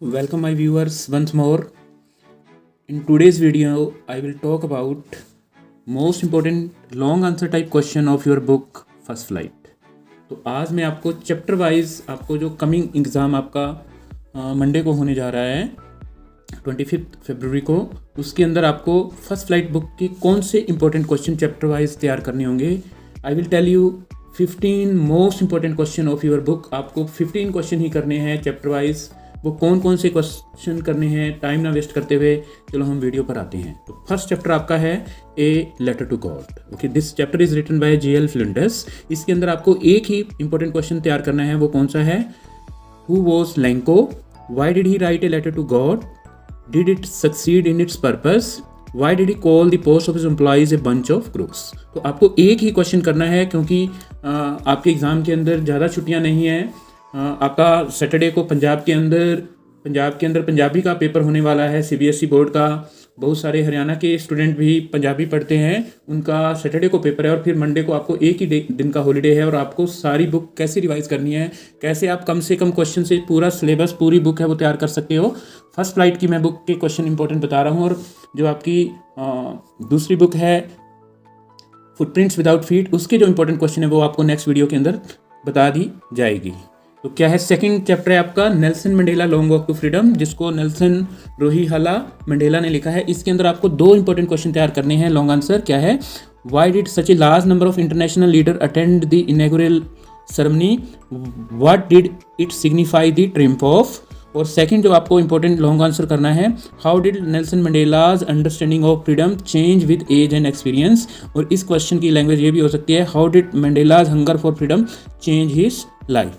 Welcome my viewers once more. In today's video, I will talk about most important long answer type question of your book First Flight. तो आज मैं आपको chapter wise आपको जो coming exam आपका Monday को होने जा रहा है 25 फरवरी को, उसके अंदर आपको फर्स्ट फ्लाइट बुक के कौन से इंपॉर्टेंट क्वेश्चन चैप्टर वाइज तैयार करने होंगे. I will tell you 15 most important question of your book. आपको 15 क्वेश्चन ही करने हैं चैप्टर वाइज. वो कौन कौन से क्वेश्चन करने हैं, टाइम ना वेस्ट करते हुए चलो हम वीडियो पर आते हैं. तो फर्स्ट चैप्टर आपका है a letter to God. Okay, this chapter is written by J.L. Fuentes. इसके अंदर आपको एक ही इंपॉर्टेंट क्वेश्चन तैयार करना है. वो कौन सा है? Who was Lencho? Why did he write a letter to God? Did it succeed in its purpose? Why did he call the post office employees a bunch of crooks? तो आपको एक ही क्वेश्चन करना है क्योंकि आपके एग्ज़ाम के अंदर ज़्यादा छुट्टियां नहीं हैं. आपका सैटरडे को पंजाब के अंदर पंजाबी का पेपर होने वाला है. CBSE बोर्ड का बहुत सारे हरियाणा के स्टूडेंट भी पंजाबी पढ़ते हैं, उनका सैटरडे को पेपर है और फिर मंडे को आपको एक ही दिन का हॉलीडे है. और आपको सारी बुक कैसे रिवाइज करनी है, कैसे आप कम से कम क्वेश्चन से पूरा सिलेबस पूरी बुक है वो तैयार कर सकते हो. फर्स्ट फ्लाइट की मैं बुक के क्वेश्चन इंपॉर्टेंट बता रहा हूँ. और जो आपकी दूसरी बुक है फुटप्रिंट्स विदाउट फीट, उसके जो इंपॉर्टेंट क्वेश्चन है वो आपको नेक्स्ट वीडियो के अंदर बता दी जाएगी. तो क्या है? सेकंड चैप्टर है आपका Nelson Mandela long walk to freedom, जिसको नेल्सन रोहिहाला मंडेला ने लिखा है. इसके अंदर आपको दो इंपॉर्टेंट क्वेश्चन तैयार करने हैं. लॉन्ग आंसर क्या है? Why did such a large number of international leader attend the inaugural ceremony? What did it signify the triumph of? और सेकंड जो आपको इंपॉर्टेंट लॉन्ग आंसर करना है, how did Nelson Mandela's understanding of freedom change with age and experience? और इस question की language ये भी हो सकती है, how did Mandela's hunger for freedom change his life?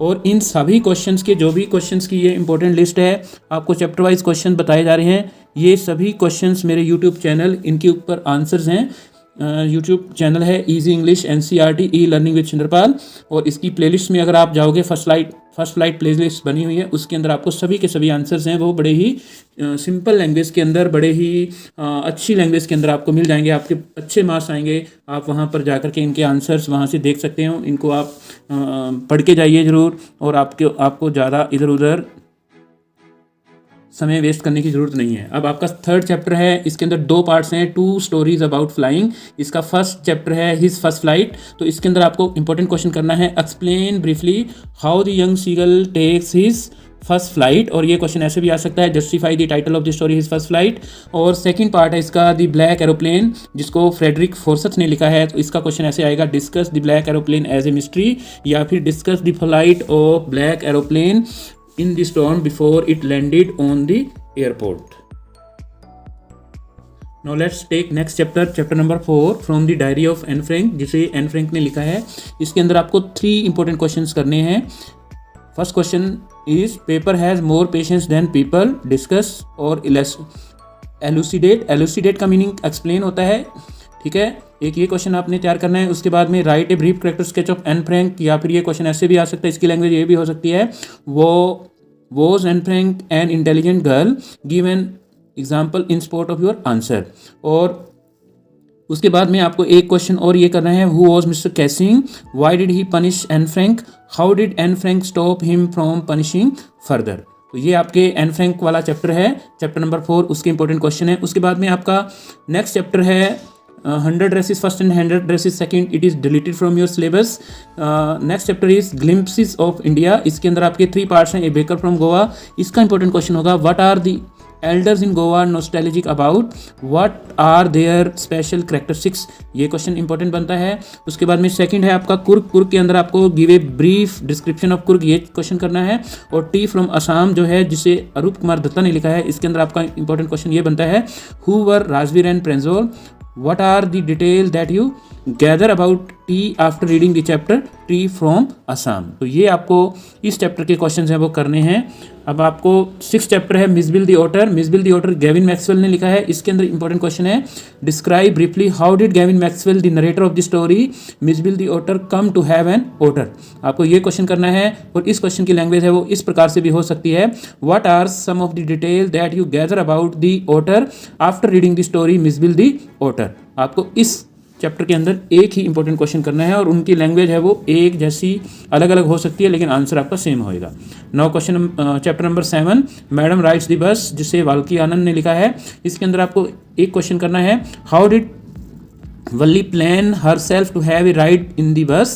और इन सभी क्वेश्चंस के जो भी क्वेश्चंस की ये इंपॉर्टेंट लिस्ट है, आपको चैप्टर वाइज क्वेश्चन बताए जा रहे हैं. ये सभी क्वेश्चंस मेरे यूट्यूब चैनल, इनके ऊपर आंसर्स हैं. यूट्यूब चैनल है easy English NCERT e learning with Chandrapal. और इसकी प्लेलिस्ट में अगर आप जाओगे, फर्स्ट फ्लाइट प्लेलिस्ट बनी हुई है, उसके अंदर आपको सभी के सभी आंसर्स हैं. वो बड़े ही सिंपल लैंग्वेज के अंदर, बड़े ही अच्छी लैंग्वेज के अंदर आपको मिल जाएंगे. आपके अच्छे मार्क्स आएंगे. आप वहाँ पर जा कर के इनके आंसर्स वहाँ से देख सकते हो. इनको आप पढ़ के जाइए ज़रूर. और आपको ज़्यादा इधर उधर समय वेस्ट करने की ज़रूरत नहीं है. अब आपका थर्ड चैप्टर है, इसके अंदर दो पार्ट्स हैं, 2 स्टोरीज अबाउट फ्लाइंग. इसका फर्स्ट चैप्टर है हिज फर्स्ट फ्लाइट. तो इसके अंदर आपको इंपॉर्टेंट क्वेश्चन करना है, explain briefly how the young seagull takes his first flight. और ये क्वेश्चन ऐसे भी आ सकता है, justify the title of the story his first flight. और सेकंड पार्ट है इसका द ब्लैक एरोप्लेन, जिसको फ्रेडरिक फोर्सथ ने लिखा है. तो इसका क्वेश्चन ऐसे आएगा, discuss the black aeroplane as a mystery, या फिर discuss the flight of black aeroplane in the storm before it landed on the airport. Now let's take next chapter number 4 from the diary of Anne Frank, जिसे Anne Frank ने लिखा है. इसके अंदर आपको 3 important questions करने हैं. First question is, paper has more patience than people. Discuss और elucidate. Elucidate का meaning explain होता है, ठीक है. एक ये क्वेश्चन आपने तैयार करना है. उसके बाद में right a brief character sketch of Anne Frank, या फिर ये क्वेश्चन ऐसे भी आ सकता है, इसकी लैंग्वेज ये भी हो सकती है, was Anne Frank an intelligent girl, give an example in support of your answer. और उसके बाद में आपको एक क्वेश्चन और ये करना है, who was mister Keesing? Why did he punish Anne Frank? How did Anne Frank stop him from punishing further? तो ये आपके एन फ्रैंक वाला चैप्टर है, चैप्टर नंबर 4. उसके इंपॉर्टेंट क्वेश्चन है. उसके बाद में आपका नेक्स्ट चैप्टर है 100 dresses first and 100 dresses second. It is deleted from your syllabus. Next chapter is glimpses of India. इसके अंदर आपके 3 parts हैं. A baker from Goa, इसका इंपॉर्टेंट क्वेश्चन होगा, what are the elders in Goa nostalgic about? What are their special characteristics? ये question important बनता है. उसके बाद में सेकंड है आपका कुर्ग. कुर्ग के अंदर आपको give a brief description of Coorg, ये क्वेश्चन करना है. और टी फ्रॉम असम जो है, जिसे अरूप कुमार दत्ता ने लिखा है, इसके अंदर आपका इंपॉर्टेंट क्वेश्चन ये बनता है, who were Rajvir and Pranjol? What are the details that you gather about tea after reading the chapter Tea from Assam? तो ये आपको इस चैप्टर के क्वेश्चंस हैं वो करने हैं. अब आपको 6 चैप्टर है Mijbil the otter. Mijbil the otter Gavin Maxwell ने लिखा है. इसके अंदर इंपॉर्टेंट क्वेश्चन है, describe briefly how did Gavin Maxwell the narrator of the story Mijbil the otter come to have an otter? आपको ये क्वेश्चन करना है. और इस क्वेश्चन की लैंग्वेज है वो इस प्रकार से भी हो सकती है, what are some of the detail that you gather about the otter after reading the story Mijbil the otter? आपको इस चैप्टर के अंदर एक ही इंपॉर्टेंट क्वेश्चन करना है और उनकी लैंग्वेज है वो एक जैसी अलग अलग हो सकती है लेकिन आंसर आपका सेम होएगा। Now question chapter number 7, madam rights the bus, जिसे वाल्की आनंद ने लिखा है। इसके अंदर आपको एक क्वेश्चन करना है, how did Valli plan herself to have a ride in the bus?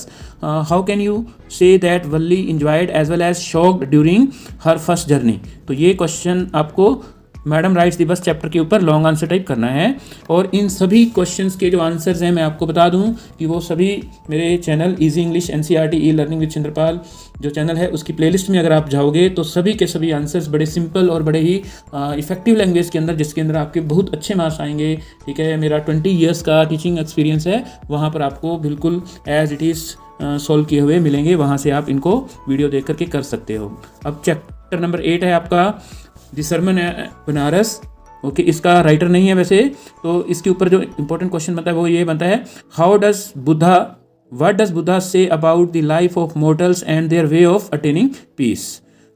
How can you say that Valli enjoyed as well as shocked during her first journey? तो ये क्वेश्चन आपको madam rights the bus chapter के ऊपर long answer type करना है। और इन सभी questions के जो आंसर्स हैं मैं आपको बता दूं कि वो सभी मेरे channel easy English NCERT e learning with Chandrapal जो चैनल है उसकी प्लेलिस्ट में अगर आप जाओगे तो सभी के सभी आंसर्स बड़े सिंपल और बड़े ही इफेक्टिव लैंग्वेज के अंदर, जिसके अंदर आपके बहुत अच्छे मार्क्स आएंगे। ठीक है, मेरा 20 ईयर्स का टीचिंग एक्सपीरियंस है, वहाँ पर आपको बिल्कुल एज इट इज़ सॉल्व किए हुए मिलेंगे। वहाँ से आप इनको वीडियो देख करके कर सकते हो। अब चैप्टर नंबर 8 है आपका द सरमन बनारस। ओके, इसका राइटर नहीं है वैसे, तो इसके ऊपर जो इंपॉर्टेंट क्वेश्चन बनता है वो ये बनता है, what does Buddha say about the life of mortals and their way of attaining peace.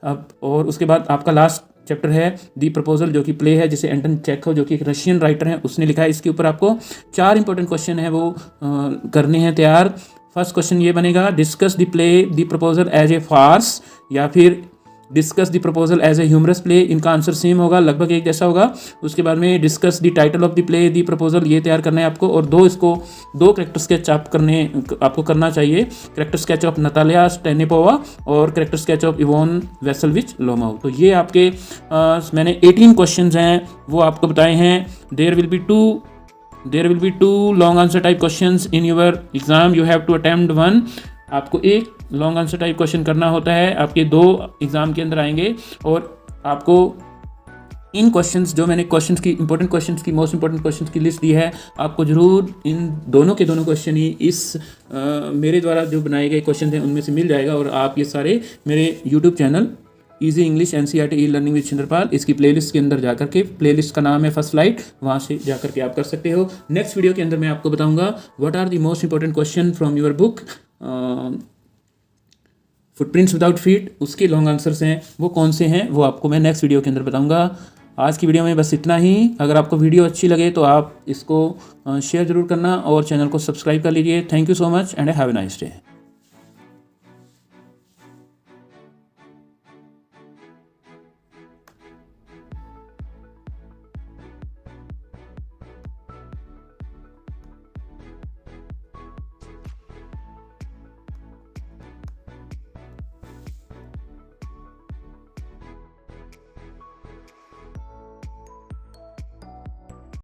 अब और उसके बाद आपका लास्ट चैप्टर है दी प्रपोजल, जो कि प्ले है जिसे एंटन चेखव जो कि एक रशियन राइटर हैं उसने लिखा है। इसके ऊपर आपको 4 इंपॉर्टेंट क्वेश्चन है वो करने हैं तैयार। फर्स्ट क्वेश्चन ये बनेगा, discuss the play the proposal as a farce या फिर discuss the proposal as a humorous play. इनका आंसर सेम होगा, लगभग एक जैसा होगा। उसके बाद में discuss the title of the play the proposal, ये तैयार करना है आपको। और दो करेक्टर स्केच आपको करना चाहिए, करेक्टर स्केच ऑफ नतालिया स्टेनिपोवा और करेक्टर स्केच ऑफ इवोन वेसलविच लोमाउ। तो ये आपके मैंने 18 क्वेश्चन हैं वो आपको बताए हैं। There will be two long answer type questions in your exam, you have to attempt 1। आपको एक लॉन्ग आंसर टाइप क्वेश्चन करना होता है, आपके 2 एग्जाम के अंदर आएंगे। और आपको इन क्वेश्चंस जो मैंने क्वेश्चंस की इंपॉर्टेंट क्वेश्चंस की मोस्ट इंपॉर्टेंट क्वेश्चंस की लिस्ट दी है, आपको जरूर इन दोनों के दोनों क्वेश्चन ही इस मेरे द्वारा जो बनाए गए क्वेश्चन हैं उनमें से मिल जाएगा। और आप ये सारे मेरे YouTube channel easy English NCERT e learning with Chandrapal, इसकी प्लेलिस्ट के अंदर जाकर के, प्लेलिस्ट का नाम है फर्स्ट फ्लाइट, वहाँ से जाकर के आप कर सकते हो। नेक्स्ट वीडियो के अंदर मैं आपको बताऊंगा what are the most important question from your book footprints without feet, उसके लॉन्ग आंसर्स हैं वो कौन से हैं, वो आपको मैं नेक्स्ट वीडियो के अंदर बताऊंगा। आज की वीडियो में बस इतना ही। अगर आपको वीडियो अच्छी लगे तो आप इसको शेयर ज़रूर करना और चैनल को सब्सक्राइब कर लीजिए। Thank you so much and have a nice day.